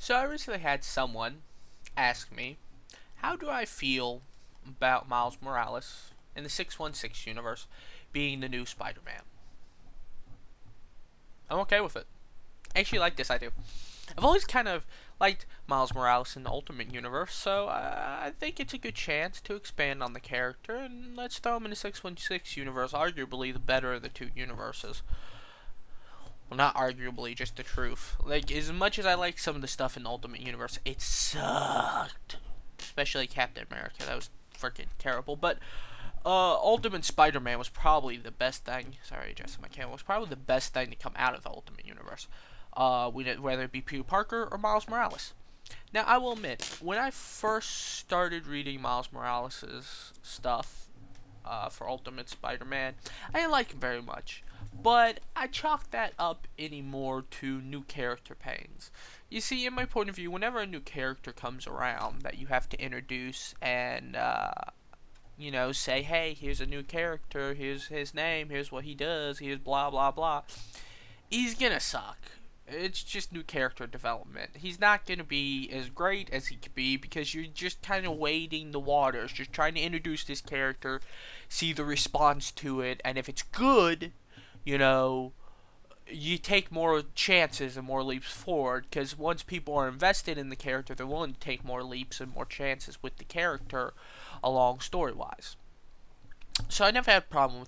So I recently had someone ask me, how do I feel about Miles Morales in the 616 universe being the new Spider-Man? I'm okay with it. I actually like this idea. I've always kind of liked Miles Morales in the Ultimate Universe, so I think it's a good chance to expand on the character, and let's throw him in the 616 universe, arguably the better of the two universes. Well, not arguably, just the truth. Like, as much as I like some of the stuff in the Ultimate Universe, it sucked. Especially Captain America. That was freaking terrible. But Ultimate Spider-Man was probably the best thing. Sorry, adjusting my camera. Was probably the best thing to come out of the Ultimate Universe. Whether it be Peter Parker or Miles Morales. Now, I will admit, when I first started reading Miles Morales' stuff for Ultimate Spider-Man, I didn't like him very much. But I chalk that up anymore to new character pains. You see, in my point of view, whenever a new character comes around that you have to introduce and, say, hey, here's a new character, here's his name, here's what he does, here's blah, blah, blah, he's gonna suck. It's just new character development. He's not going to be as great as he could be because you're just kind of wading the waters, just trying to introduce this character, see the response to it, and if it's good, you know, you take more chances and more leaps forward because once people are invested in the character, they're willing to take more leaps and more chances with the character along story-wise. So I never had a problem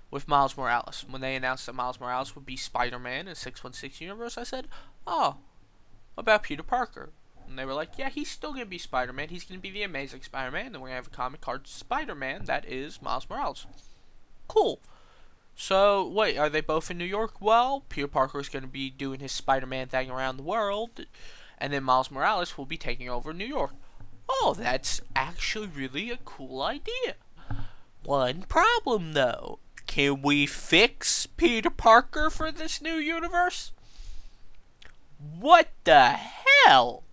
with Miles Morales. When they announced that Miles Morales would be Spider-Man in 616 universe, I said, oh, what about Peter Parker? And they were like, yeah, he's still going to be Spider-Man. He's going to be the Amazing Spider-Man. And we're going to have a comic called Spider-Man that is Miles Morales. Cool. So, wait, are they both in New York? Well, Peter Parker is going to be doing his Spider-Man thing around the world. And then Miles Morales will be taking over New York. Oh, that's actually really a cool idea. One problem, though. Can we fix Peter Parker for this new universe? What the hell?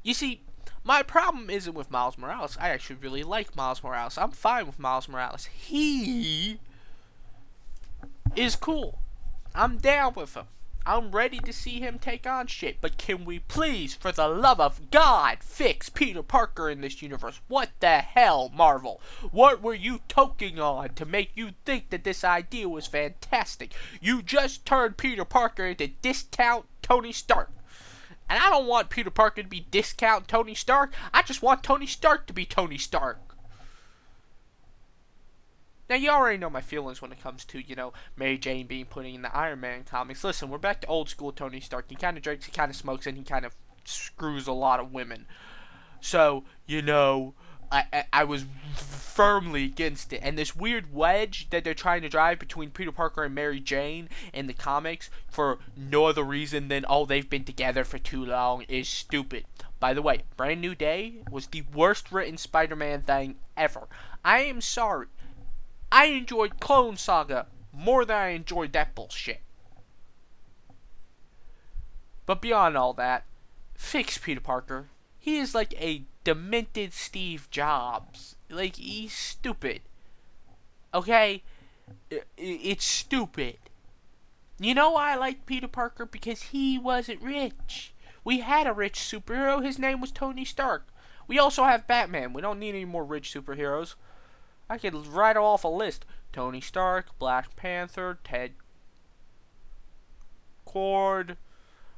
You see, my problem isn't with Miles Morales. I actually really like Miles Morales. I'm fine with Miles Morales. He is cool. I'm down with him. I'm ready to see him take on shit. But can we please, for the love of God, fix Peter Parker in this universe? What the hell, Marvel? What were you toking on to make you think that this idea was fantastic? You just turned Peter Parker into discount Tony Stark. And I don't want Peter Parker to be discount Tony Stark. I just want Tony Stark to be Tony Stark. Now, you already know my feelings when it comes to, Mary Jane being put in the Iron Man comics. Listen, we're back to old school Tony Stark. He kind of drinks, he kind of smokes, and he kind of screws a lot of women. So, I was firmly against it. And this weird wedge that they're trying to drive between Peter Parker and Mary Jane in the comics for no other reason than, oh, they've been together for too long is stupid. By the way, Brand New Day was the worst written Spider-Man thing ever. I am sorry. I enjoyed Clone Saga more than I enjoyed that bullshit. But beyond all that, fix Peter Parker. He is like a demented Steve Jobs. Like, he's stupid. Okay? It's stupid. You know why I like Peter Parker? Because he wasn't rich. We had a rich superhero. His name was Tony Stark. We also have Batman. We don't need any more rich superheroes. I could write off a list. Tony Stark, Black Panther, Ted Kord.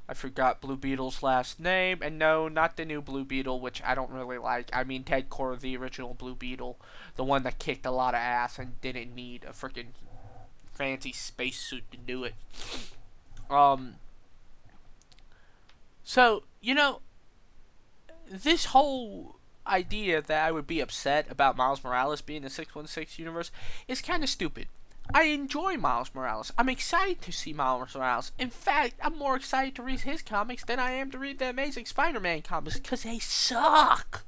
I forgot Blue Beetle's last name. And no, not the new Blue Beetle, which I don't really like. I mean Ted Kord, the original Blue Beetle. The one that kicked a lot of ass and didn't need a freaking fancy spacesuit to do it. So, this whole idea that I would be upset about Miles Morales being in the 616 universe is kind of stupid. I enjoy Miles Morales. I'm excited to see Miles Morales. In fact, I'm more excited to read his comics than I am to read the Amazing Spider-Man comics because they suck.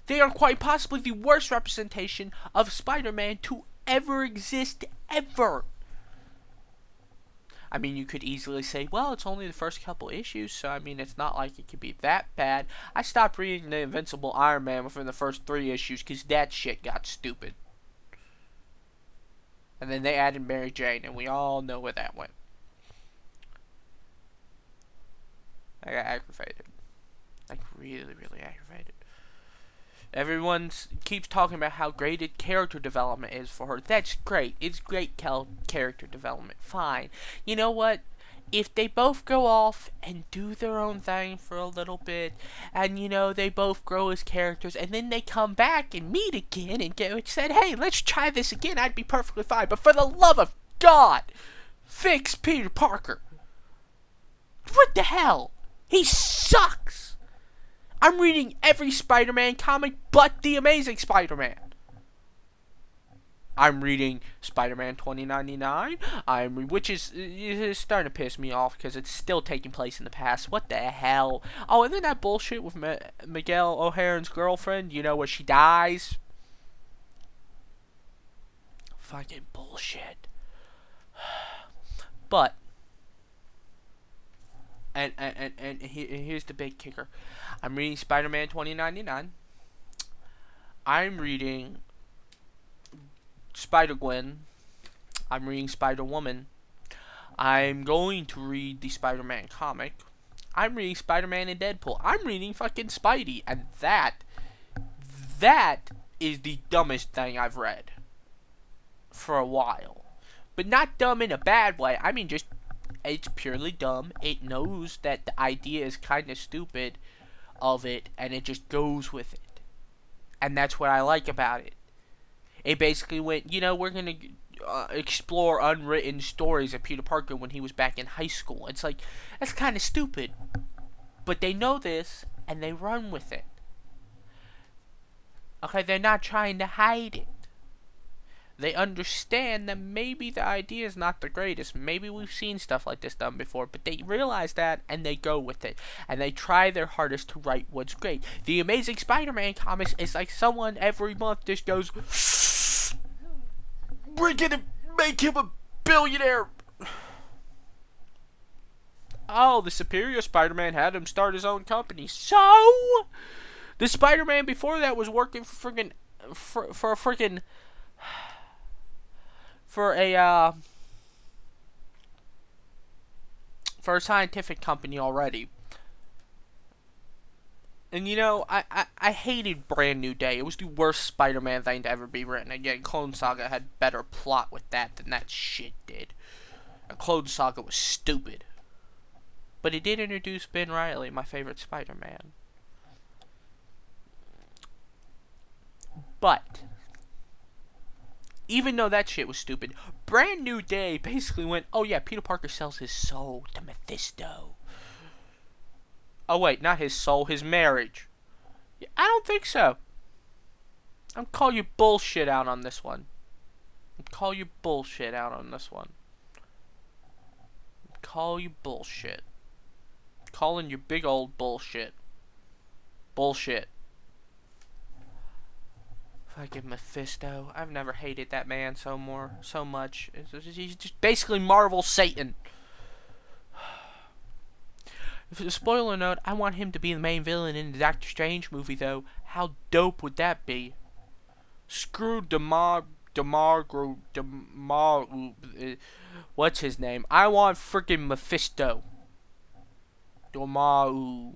They are quite possibly the worst representation of Spider-Man to ever exist, ever. I mean, you could easily say, well, it's only the first couple issues, so I mean, it's not like it could be that bad. I stopped reading the Invincible Iron Man within the first 3 issues because that shit got stupid. And then they added Mary Jane, and we all know where that went. I got aggravated. Like, really, really aggravated. Everyone keeps talking about how great character development is for her. That's great. It's great character development. Fine. You know what? If they both go off and do their own thing for a little bit, and they both grow as characters, and then they come back and meet again and said, hey, let's try this again, I'd be perfectly fine. But for the love of God, fix Peter Parker. What the hell? He sucks. I'm reading every Spider-Man comic but The Amazing Spider-Man. I'm reading Spider-Man 2099, which is starting to piss me off because it's still taking place in the past. What the hell? Oh, and then that bullshit with Miguel O'Hare's girlfriend, where she dies. Fucking bullshit. But, and here's the big kicker. I'm reading Spider-Man 2099. I'm reading Spider-Gwen. I'm reading Spider-Woman. I'm going to read the Spider-Man comic. I'm reading Spider-Man and Deadpool. I'm reading fucking Spidey. And that is the dumbest thing I've read for a while. But not dumb in a bad way. I mean, just, it's purely dumb. It knows that the idea is kind of stupid of it, and it just goes with it. And that's what I like about it. It basically went, we're going to explore unwritten stories of Peter Parker when he was back in high school. It's like, that's kind of stupid. But they know this, and they run with it. Okay, they're not trying to hide it. They understand that maybe the idea is not the greatest. Maybe we've seen stuff like this done before, but they realize that, and they go with it. And they try their hardest to write what's great. The Amazing Spider-Man comics is like someone every month just goes, we're gonna make him a billionaire. Oh, the Superior Spider-Man had him start his own company. So, the Spider-Man before that was working for a scientific company already. And I hated Brand New Day. It was the worst Spider-Man thing to ever be written. Again, Clone Saga had better plot with that than that shit did. And Clone Saga was stupid. But it did introduce Ben Reilly, my favorite Spider-Man. But, even though that shit was stupid, Brand New Day basically went, oh yeah, Peter Parker sells his soul to Mephisto. Oh wait, not his soul, his marriage. Yeah, I don't think so. I'm calling you bullshit out on this one. Call you bullshit. Calling you big old bullshit. Bullshit. Fucking Mephisto. I've never hated that man so much. He's just basically Marvel Satan. Spoiler note, I want him to be the main villain in the Doctor Strange movie, though. How dope would that be? Screw what's his name? I want freaking Mephisto. Dormammu.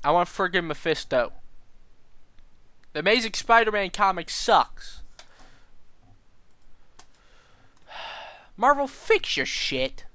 I want friggin' Mephisto. The Amazing Spider-Man comic sucks. Marvel, fix your shit.